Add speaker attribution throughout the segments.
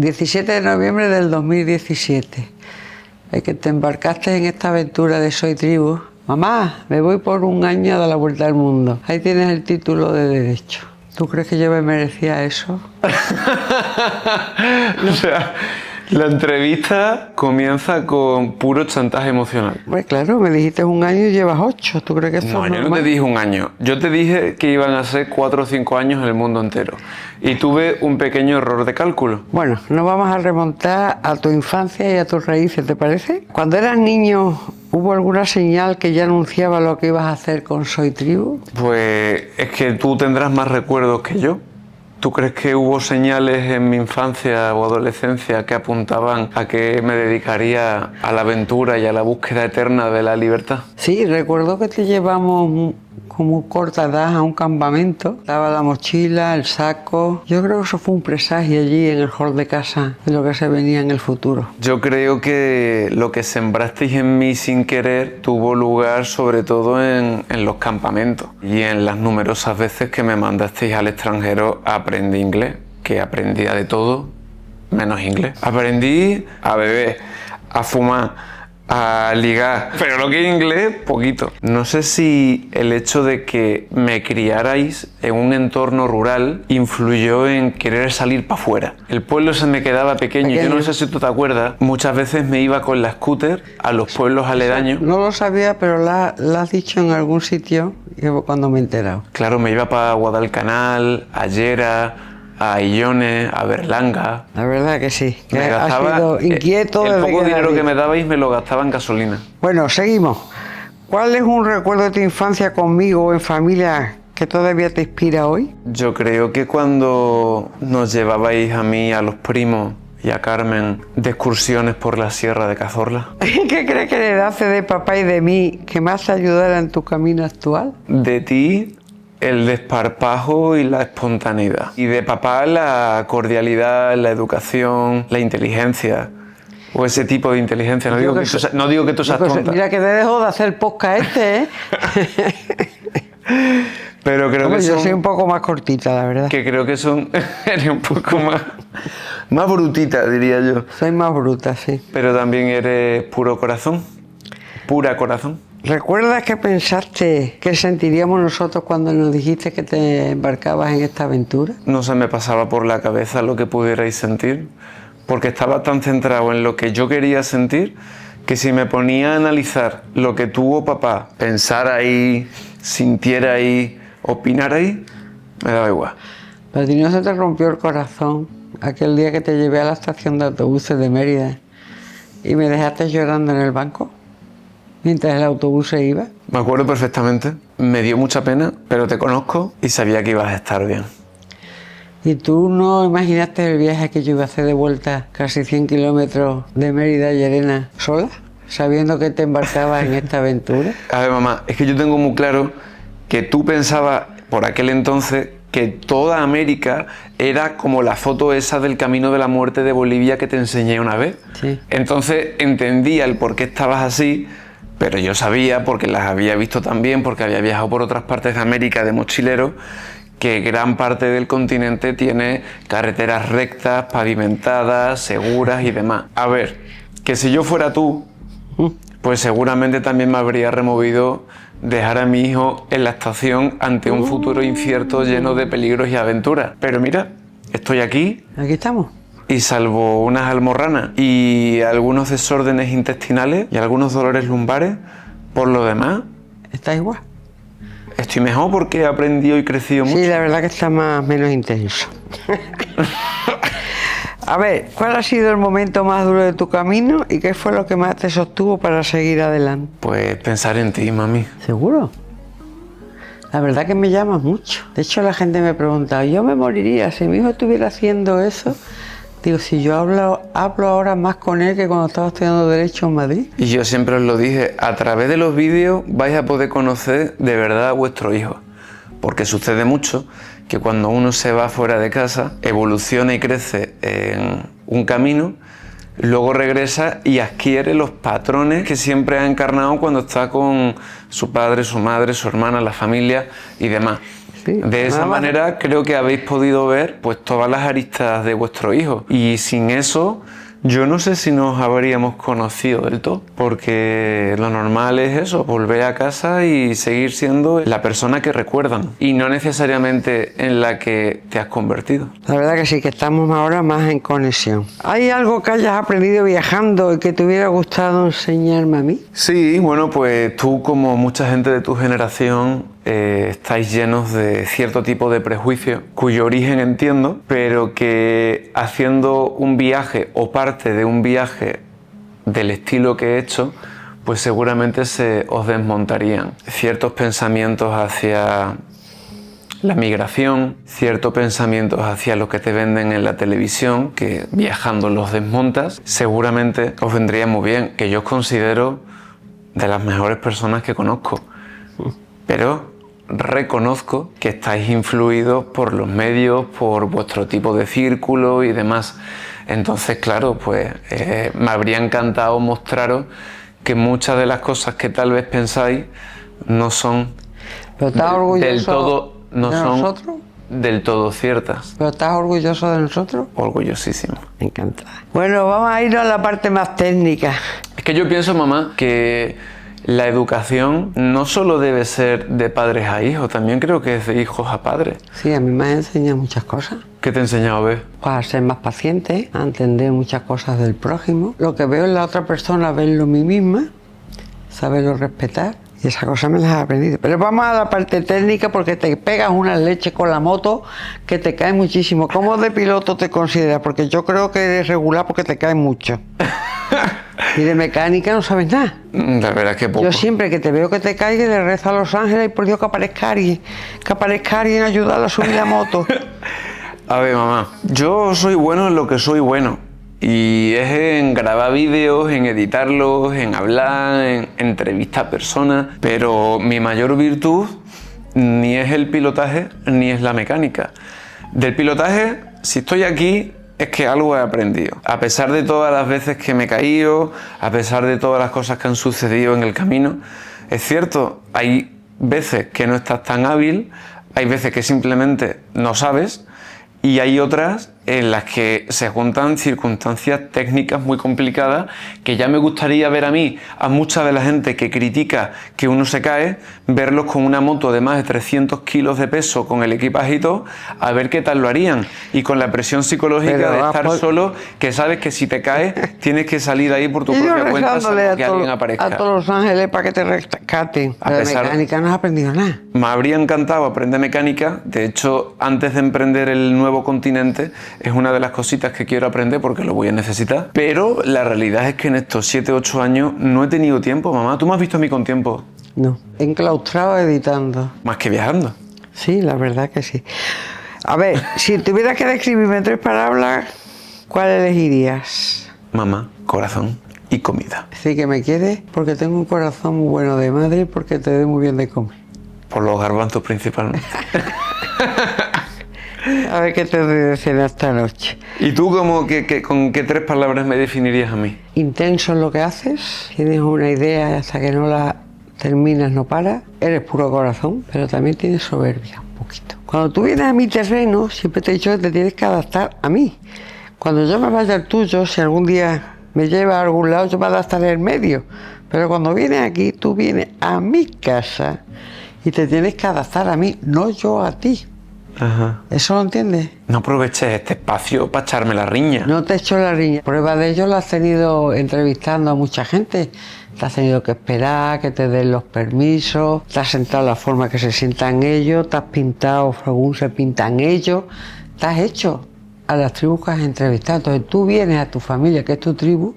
Speaker 1: 17 de noviembre del 2017. Es que te embarcaste en esta aventura de Soy Tribu. Mamá, me voy por un año a dar la vuelta al mundo. Ahí tienes el título de derecho. ¿Tú crees que yo me merecía eso?
Speaker 2: O sea, la entrevista comienza con puro chantaje emocional.
Speaker 1: Pues claro, me dijiste un año y llevas 8. ¿Tú crees que eso
Speaker 2: No,
Speaker 1: es
Speaker 2: yo no
Speaker 1: normal?
Speaker 2: te dije un año. Yo te dije que iban a ser 4 o 5 años en el mundo entero. Y tuve un pequeño error de cálculo.
Speaker 1: Bueno, nos vamos a remontar a tu infancia y a tus raíces, ¿te parece? Cuando eras niño, ¿hubo alguna señal que ya anunciaba lo que ibas a hacer con Soy Tribu?
Speaker 2: Pues es que tú tendrás más recuerdos que yo. ¿Tú crees que hubo señales en mi infancia o adolescencia que apuntaban a que me dedicaría a la aventura y a la búsqueda eterna de la libertad?
Speaker 1: Sí, recuerdo que te llevamos como corta edad a un campamento. Estaba la mochila, el saco. Yo creo que eso fue un presagio allí en el hall de casa de lo que se venía en el futuro.
Speaker 2: Yo creo que lo que sembrasteis en mí sin querer tuvo lugar sobre todo en los campamentos y en las numerosas veces que me mandasteis al extranjero a aprender inglés, que aprendía de todo menos inglés. Aprendí a beber, a fumar, a ligar, pero lo que es inglés, poquito. No sé si el hecho de que me criarais en un entorno rural influyó en querer salir para afuera. El pueblo se me quedaba pequeño. Yo no sé si tú te acuerdas, muchas veces me iba con la scooter a los pueblos aledaños.
Speaker 1: No lo sabía, pero la has dicho en algún sitio cuando me he enterado.
Speaker 2: Claro, me iba para Guadalcanal, a Llera, a Illone, a Berlanga.
Speaker 1: La verdad que sí, que
Speaker 2: Me
Speaker 1: has
Speaker 2: gastaba
Speaker 1: sido inquieto.
Speaker 2: el
Speaker 1: desde
Speaker 2: poco
Speaker 1: que
Speaker 2: dinero
Speaker 1: eras
Speaker 2: que me
Speaker 1: niño.
Speaker 2: dabais me lo gastaba en gasolina.
Speaker 1: Bueno, seguimos. ¿Cuál es un recuerdo de tu infancia conmigo o en familia que todavía te inspira hoy?
Speaker 2: Yo creo que cuando nos llevabais a mí, a los primos y a Carmen de excursiones por la Sierra de Cazorla.
Speaker 1: ¿Qué crees que le hace de papá y de mí que más te ayudara en tu camino actual?
Speaker 2: De ti, el desparpajo y la espontaneidad. Y de papá, la cordialidad, la educación, la inteligencia. O ese tipo de inteligencia. No digo que tú seas tonta.
Speaker 1: Mira que te dejo de hacer podcast ¿eh?
Speaker 2: Pero creo
Speaker 1: Hombre,
Speaker 2: que
Speaker 1: yo
Speaker 2: son...
Speaker 1: soy un poco más cortita, la verdad.
Speaker 2: Que creo que son... eres un poco más brutita, diría yo.
Speaker 1: Soy más bruta, sí.
Speaker 2: Pero también eres puro corazón. Pura corazón.
Speaker 1: ¿Recuerdas que pensaste que sentiríamos nosotros cuando nos dijiste que te embarcabas en esta aventura?
Speaker 2: No se me pasaba por la cabeza lo que pudierais sentir, porque estaba tan centrado en lo que yo quería sentir, que si me ponía a analizar lo que tú o papá pensarais, sintierais, opinarais, me daba igual.
Speaker 1: Pero a ti no se te rompió el corazón aquel día que te llevé a la estación de autobuses de Mérida y me dejaste llorando en el banco mientras el autobús se iba.
Speaker 2: Me acuerdo perfectamente, me dio mucha pena, pero te conozco y sabía que ibas a estar bien.
Speaker 1: ¿Y tú no imaginaste el viaje que yo iba a hacer de vuelta casi 100 kilómetros de Mérida a Llerena sola, sabiendo que te embarcabas en esta aventura?
Speaker 2: A ver, mamá, es que yo tengo muy claro que tú pensabas por aquel entonces que toda América era como la foto esa del Camino de la Muerte de Bolivia que te enseñé una vez.
Speaker 1: Sí.
Speaker 2: Entonces entendía el por qué estabas así, pero yo sabía, porque las había visto también, porque había viajado por otras partes de América de mochilero, que gran parte del continente tiene carreteras rectas, pavimentadas, seguras y demás. A ver, que si yo fuera tú, pues seguramente también me habría removido dejar a mi hijo en la estación ante un futuro incierto lleno de peligros y aventuras. Pero mira, estoy aquí
Speaker 1: Aquí estamos.
Speaker 2: y salvo unas almorranas y algunos desórdenes intestinales y algunos dolores lumbares, por lo demás,
Speaker 1: ¿Estás igual?
Speaker 2: estoy mejor porque he aprendido y crecido mucho.
Speaker 1: Sí, la verdad que está menos intenso. A ver, ¿cuál ha sido el momento más duro de tu camino y qué fue lo que más te sostuvo para seguir adelante?
Speaker 2: Pues pensar en ti, mami.
Speaker 1: ¿Seguro? La verdad que me llamas mucho. De hecho, la gente me pregunta, yo me moriría si mi hijo estuviera haciendo eso. Digo, si yo hablo ahora más con él que cuando estaba estudiando Derecho en Madrid.
Speaker 2: Y yo siempre os lo dije, a través de los vídeos vais a poder conocer de verdad a vuestro hijo. Porque sucede mucho que cuando uno se va fuera de casa, evoluciona y crece en un camino, luego regresa y adquiere los patrones que siempre ha encarnado cuando está con su padre, su madre, su hermana, la familia y demás.
Speaker 1: Sí,
Speaker 2: De esa manera creo que habéis podido ver pues todas las aristas de vuestro hijo. Y sin eso, yo no sé si nos habríamos conocido del todo, porque lo normal es eso, volver a casa y seguir siendo la persona que recuerdan y no necesariamente en la que te has convertido.
Speaker 1: La verdad que sí, que estamos ahora más en conexión. ¿Hay algo que hayas aprendido viajando y que te hubiera gustado enseñarme a mí?
Speaker 2: Sí, bueno, pues tú como mucha gente de tu generación estáis llenos de cierto tipo de prejuicios cuyo origen entiendo, pero que haciendo un viaje o parte de un viaje del estilo que he hecho, pues seguramente se os desmontarían ciertos pensamientos hacia la migración, ciertos pensamientos hacia lo que te venden en la televisión, que viajando los desmontas, seguramente os vendría muy bien, que yo os considero de las mejores personas que conozco, pero reconozco que estáis influidos por los medios, por vuestro tipo de círculo y demás. Entonces, claro, pues me habría encantado mostraros que muchas de las cosas que tal vez pensáis no son
Speaker 1: ¿Pero estás orgulloso
Speaker 2: del todo, no
Speaker 1: de
Speaker 2: son
Speaker 1: nosotros?
Speaker 2: del todo ciertas.
Speaker 1: ¿Pero estás orgulloso de nosotros?
Speaker 2: Orgullosísimo.
Speaker 1: Me encanta. Bueno, vamos a irnos a la parte más técnica.
Speaker 2: Es que yo pienso, mamá, que la educación no solo debe ser de padres a hijos, también creo que es de hijos a padres.
Speaker 1: Sí, a mí me has enseñado muchas cosas.
Speaker 2: ¿Qué te he enseñado a ver?
Speaker 1: Pues a ser más paciente, a entender muchas cosas del prójimo. Lo que veo en la otra persona, verlo en mí misma, saberlo respetar. Y esas cosas me las he aprendido. Pero vamos a la parte técnica porque te pegas una leche con la moto que te cae muchísimo. ¿Cómo de piloto te consideras? Porque yo creo que eres regular porque te cae mucho. Y de mecánica no sabes nada.
Speaker 2: La verdad es que poco.
Speaker 1: Yo siempre que te veo que te caigas le rezo a los ángeles y por Dios que aparezca alguien a ayudar a subir la moto.
Speaker 2: A ver, mamá, yo soy bueno en lo que soy bueno. Y es en grabar vídeos, en editarlos, en hablar, en entrevistar a personas. Pero mi mayor virtud ni es el pilotaje ni es la mecánica. Del pilotaje, si estoy aquí, es que algo he aprendido. A pesar de todas las veces que me he caído, a pesar de todas las cosas que han sucedido en el camino, es cierto, hay veces que no estás tan hábil, hay veces que simplemente no sabes y hay otras en las que se juntan circunstancias técnicas muy complicadas que ya me gustaría ver a mí, a mucha de la gente que critica que uno se cae, verlos con una moto de más de 300 kilos de peso con el equipaje y todo, a ver qué tal lo harían y con la presión psicológica
Speaker 1: Pero
Speaker 2: de estar solo, que sabes que si te caes tienes que salir de ahí por tu
Speaker 1: Y yo
Speaker 2: propia cuenta
Speaker 1: rezándole
Speaker 2: salvo que alguien aparezca.
Speaker 1: a todos los ángeles para que te rescaten.
Speaker 2: A
Speaker 1: Pero de
Speaker 2: pesar-
Speaker 1: mecánica no has aprendido nada.
Speaker 2: Me habría encantado aprender mecánica, de hecho, antes de emprender el nuevo continente, es una de las cositas que quiero aprender porque lo voy a necesitar. Pero la realidad es que en estos 7 8 años no he tenido tiempo, mamá. ¿Tú me has visto a mí con tiempo?
Speaker 1: No, enclaustrado editando.
Speaker 2: Más que viajando.
Speaker 1: Sí, la verdad que sí. A ver, si tuvieras que describirme en 3 palabras, ¿cuál elegirías?
Speaker 2: Mamá, corazón y comida.
Speaker 1: Sí que me quieres porque tengo un corazón muy bueno de madre porque te doy muy bien de comer.
Speaker 2: Por los garbanzos principalmente.
Speaker 1: A ver qué te doy de cena esta noche.
Speaker 2: ¿Y tú con qué 3 palabras me definirías a mí?
Speaker 1: Intenso en lo que haces, tienes una idea y hasta que no la terminas no paras, eres puro corazón, pero también tienes soberbia un poquito. Cuando tú vienes a mi terreno, siempre te he dicho que te tienes que adaptar a mí. Cuando yo me vaya al tuyo, si algún día me lleva a algún lado, yo me adaptaré en medio. Pero cuando vienes aquí, tú vienes a mi casa y te tienes que adaptar a mí, no yo a ti.
Speaker 2: Ajá.
Speaker 1: ¿Eso lo entiendes?
Speaker 2: No aproveches este espacio para echarme la riña.
Speaker 1: No te echo la riña. Prueba de ello la has tenido entrevistando a mucha gente. Te has tenido que esperar, que te den los permisos, te has sentado la forma que se sientan ellos, te has pintado según se pintan ellos, te has hecho a las tribus que has entrevistado. Entonces tú vienes a tu familia, que es tu tribu,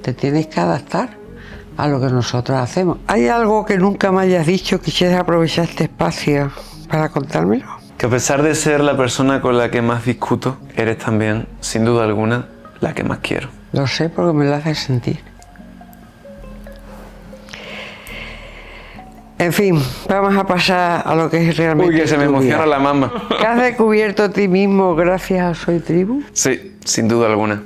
Speaker 1: te tienes que adaptar a lo que nosotros hacemos. ¿Hay algo que nunca me hayas dicho, quisieras aprovechar este espacio para contármelo?
Speaker 2: Que a pesar de ser la persona con la que más discuto, eres también, sin duda alguna, la que más quiero.
Speaker 1: Lo sé porque me lo haces sentir. En fin, vamos a pasar a lo que es realmente.
Speaker 2: Uy, que se me
Speaker 1: tu
Speaker 2: emociona
Speaker 1: vida.
Speaker 2: la mama.
Speaker 1: ¿Qué has descubierto a ti mismo gracias a Soy Tribu?
Speaker 2: Sí, sin duda alguna.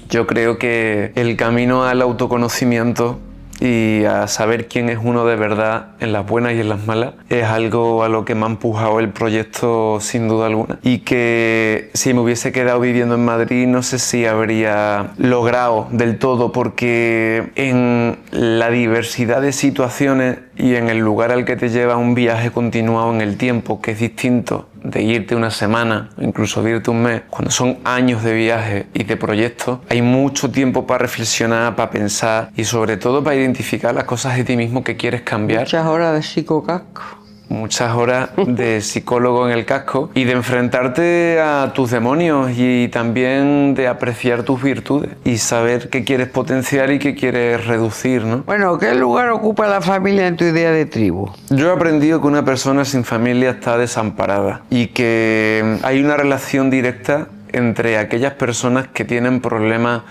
Speaker 2: Yo creo que el camino al autoconocimiento y a saber quién es uno de verdad en las buenas y en las malas, es algo a lo que me ha empujado el proyecto sin duda alguna. Y que si me hubiese quedado viviendo en Madrid no sé si habría logrado del todo, porque en la diversidad de situaciones y en el lugar al que te lleva un viaje continuado en el tiempo, que es distinto de irte una semana, incluso de irte un mes, cuando son años de viaje y de proyectos, hay mucho tiempo para reflexionar, para pensar y sobre todo para identificar las cosas de ti mismo que quieres cambiar.
Speaker 1: Muchas horas de psicocasco.
Speaker 2: Muchas horas de psicólogo en el casco y de enfrentarte a tus demonios y también de apreciar tus virtudes y saber qué quieres potenciar y qué quieres reducir, ¿no?
Speaker 1: Bueno, ¿qué lugar ocupa la familia en tu idea de tribu?
Speaker 2: Yo he aprendido que una persona sin familia está desamparada y que hay una relación directa entre aquellas personas que tienen problemas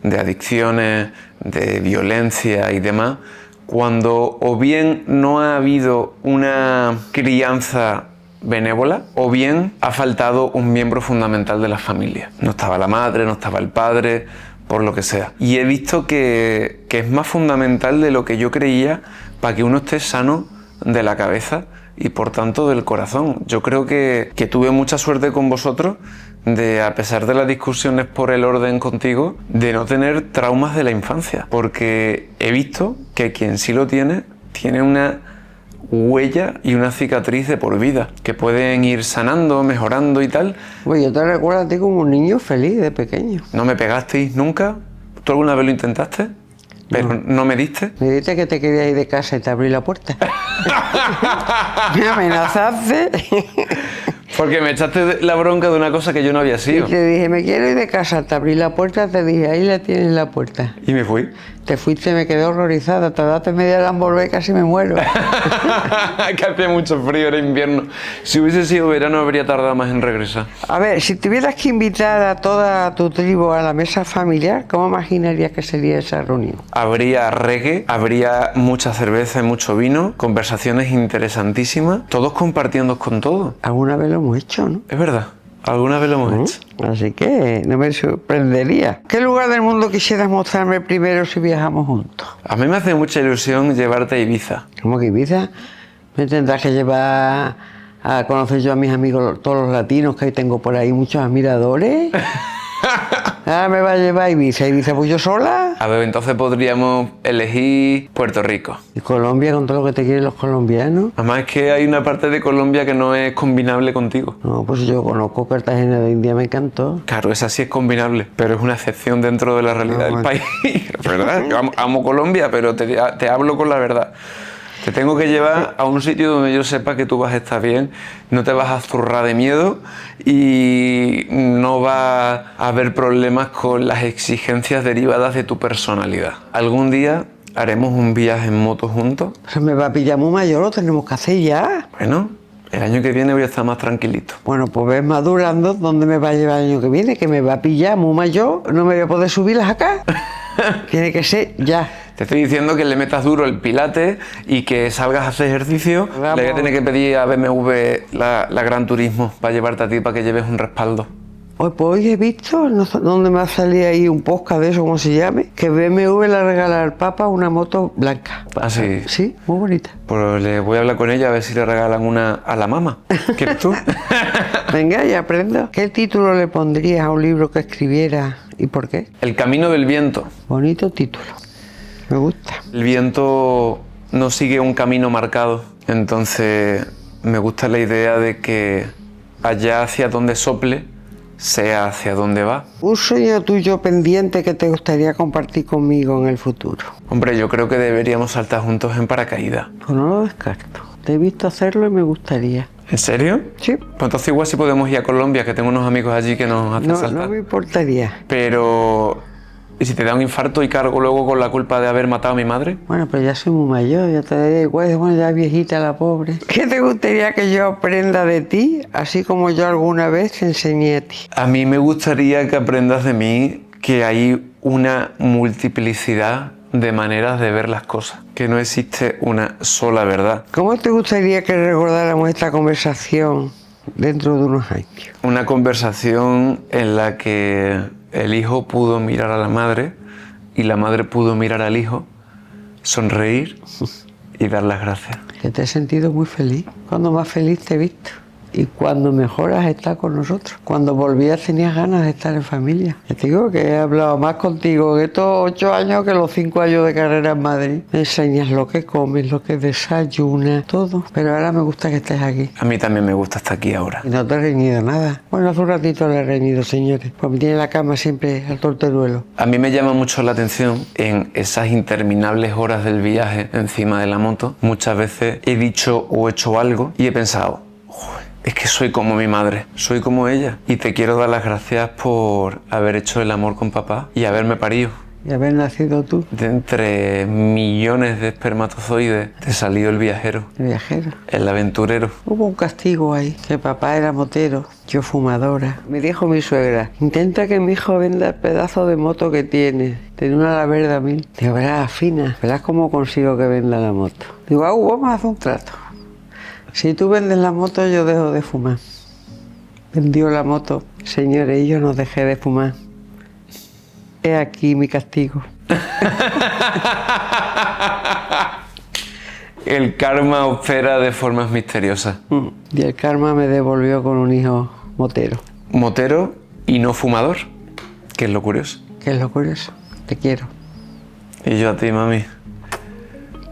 Speaker 2: de adicciones, de violencia y demás, cuando o bien no ha habido una crianza benévola o bien ha faltado un miembro fundamental de la familia. No estaba la madre, no estaba el padre, por lo que sea. Y he visto que es más fundamental de lo que yo creía para que uno esté sano de la cabeza y por tanto del corazón. Yo creo que tuve mucha suerte con vosotros de, a pesar de las discusiones por el orden contigo, de no tener traumas de la infancia, porque he visto que quien sí lo tiene, tiene una huella y una cicatriz de por vida, que pueden ir sanando, mejorando y tal.
Speaker 1: Pues yo te recuerdo a ti como un niño feliz de pequeño.
Speaker 2: ¿No me pegasteis nunca? ¿Tú alguna vez lo intentaste? ¿Pero no me diste?
Speaker 1: Me dijiste que te querías ir de casa y te abrí la puerta. Me amenazaste.
Speaker 2: Porque me echaste la bronca de una cosa que yo no había
Speaker 1: Y
Speaker 2: sido.
Speaker 1: te dije, me quiero ir de casa, te abrí la puerta, te dije, ahí la tienes la puerta.
Speaker 2: Y me fui.
Speaker 1: Te fuiste, me quedé horrorizada, tardaste media hora en volver, casi me muero.
Speaker 2: Que hacía mucho frío, era invierno. Si hubiese sido verano habría tardado más en regresar.
Speaker 1: A ver, si tuvieras que invitar a toda tu tribu a la mesa familiar, ¿cómo imaginarías que sería esa reunión?
Speaker 2: Habría reggae, habría mucha cerveza y mucho vino, conversaciones interesantísimas, todos compartiendo con todo.
Speaker 1: Alguna vez lo hemos hecho, ¿no?
Speaker 2: Es verdad, alguna vez lo hemos hecho.
Speaker 1: Así que no me sorprendería. ¿Qué lugar del mundo quisieras mostrarme primero si viajamos juntos?
Speaker 2: A mí me hace mucha ilusión llevarte a Ibiza.
Speaker 1: ¿Cómo que Ibiza? Me tendrás que llevar a conocer yo a mis amigos, todos los latinos, que tengo por ahí muchos admiradores. Ah, me va a llevar a Ibiza. ¿Ibiza pues yo sola?
Speaker 2: A ver, entonces podríamos elegir Puerto Rico.
Speaker 1: ¿Y Colombia con todo lo que te quieren los colombianos?
Speaker 2: Además es que hay una parte de Colombia que no es combinable contigo.
Speaker 1: No, pues yo conozco Cartagena de India, me encantó.
Speaker 2: Claro, esa sí es combinable, pero es una excepción dentro de la realidad del país. ¿Verdad? Yo amo Colombia, pero te hablo con la verdad. Te tengo que llevar a un sitio donde yo sepa que tú vas a estar bien, no te vas a zurrar de miedo y no va a haber problemas con las exigencias derivadas de tu personalidad. Algún día haremos un viaje en moto juntos.
Speaker 1: Se me va a pillar muy mayor, lo tenemos que hacer ya.
Speaker 2: Bueno, el año que viene voy a estar más tranquilito.
Speaker 1: Bueno, pues ves madurando, ¿dónde me va a llevar el año que viene? Que me va a pillar muy mayor, no me voy a poder subirlas acá. Tiene que ser ya.
Speaker 2: Te estoy diciendo que le metas duro el pilates y que salgas a hacer ejercicio.
Speaker 1: Vamos.
Speaker 2: Le voy a tener que pedir a BMW la Gran Turismo para llevarte a ti, para que lleves un respaldo.
Speaker 1: Pues hoy he visto, no sé dónde me va a salir ahí un podcast de eso, como se llame, que BMW le regala al Papa una moto blanca.
Speaker 2: ¿Ah, sí?
Speaker 1: Sí, muy bonita.
Speaker 2: Pues le voy a hablar con ella a ver si le regalan una a la mamá. ¿Quieres tú?
Speaker 1: Venga, ya aprendo. ¿Qué título le pondrías a un libro que escribiera y por qué?
Speaker 2: El camino del viento.
Speaker 1: Bonito título. Me gusta.
Speaker 2: El viento no sigue un camino marcado, entonces me gusta la idea de que allá hacia donde sople sea hacia donde va.
Speaker 1: Un sueño tuyo pendiente que te gustaría compartir conmigo en el futuro.
Speaker 2: Hombre, yo creo que deberíamos saltar juntos en paracaídas.
Speaker 1: Pues no lo descarto. Te he visto hacerlo y me gustaría.
Speaker 2: ¿En serio?
Speaker 1: Sí.
Speaker 2: Pues entonces igual si podemos ir a Colombia, que tengo unos amigos allí que nos hacen saltar.
Speaker 1: No me importaría.
Speaker 2: Pero... ¿y si te da un infarto y cargo luego con la culpa de haber matado a mi madre?
Speaker 1: Bueno, pero ya soy muy mayor, ya te daría igual, bueno, ya viejita la pobre. ¿Qué te gustaría que yo aprenda de ti, así como yo alguna vez te enseñé a ti?
Speaker 2: A mí me gustaría que aprendas de mí que hay una multiplicidad de maneras de ver las cosas, que no existe una sola verdad.
Speaker 1: ¿Cómo te gustaría que recordáramos esta conversación dentro de unos años?
Speaker 2: Una conversación en la que el hijo pudo mirar a la madre y la madre pudo mirar al hijo sonreír y dar las gracias.
Speaker 1: Que te he sentido muy feliz. Cuando más feliz te he visto. Y cuando mejor has estado con nosotros. Cuando volvías tenías ganas de estar en familia. Te digo que he hablado más contigo en estos 8 años que los 5 años de carrera en Madrid. Me enseñas lo que comes, lo que desayunas, todo. Pero ahora me gusta que estés aquí.
Speaker 2: A mí también me gusta estar aquí ahora.
Speaker 1: Y no te he reñido nada. Bueno, hace un ratito le he reñido, señores. Pues me tiene la cama siempre al torteruelo.
Speaker 2: A mí me llama mucho la atención en esas interminables horas del viaje encima de la moto. Muchas veces he dicho o hecho algo y he pensado, "Joder, es que soy como mi madre, soy como ella. Y te quiero dar las gracias por haber hecho el amor con papá y haberme parido.
Speaker 1: Y haber nacido tú,
Speaker 2: De entre millones de espermatozoides te salió el viajero,
Speaker 1: el viajero.
Speaker 2: el aventurero.
Speaker 1: Hubo un castigo ahí, que papá era motero, yo fumadora. Me dijo mi suegra, intenta que mi hijo venda el pedazo de moto que tiene. Tiene una La Verde a 1000. Digo, verás, fina, verás cómo consigo que venda la moto. Digo, vamos a hacer un trato. Si tú vendes la moto, yo dejo de fumar. Vendió la moto, señores, y yo no dejé de fumar. He aquí mi castigo.
Speaker 2: El karma opera de formas misteriosas.
Speaker 1: Y el karma me devolvió con un hijo motero.
Speaker 2: Motero y no fumador, que es lo curioso.
Speaker 1: ¿Qué es lo curioso? Te quiero.
Speaker 2: Y yo a ti, mami.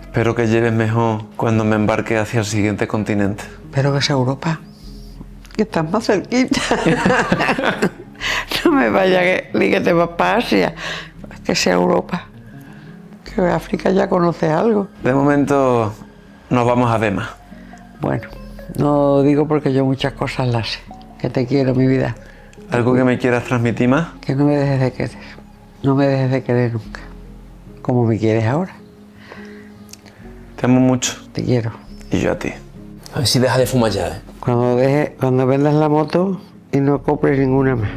Speaker 2: Espero que lleves mejor cuando me embarque hacia el siguiente continente.
Speaker 1: Espero que sea Europa. Que estás más cerquita. No me vaya ni que te vas para Asia. Que sea Europa. Que África ya conoce algo.
Speaker 2: De momento nos vamos a ver más.
Speaker 1: Bueno, no digo porque yo muchas cosas las sé. Que te quiero, mi vida.
Speaker 2: ¿Algo que me quieras transmitir más?
Speaker 1: Que no me dejes de querer. No me dejes de querer nunca. Como me quieres ahora.
Speaker 2: Te amo mucho.
Speaker 1: Te quiero.
Speaker 2: Y yo a ti.
Speaker 3: A ver si deja de fumar ya, ¿eh?
Speaker 1: Cuando vendas la moto y no compres ninguna más.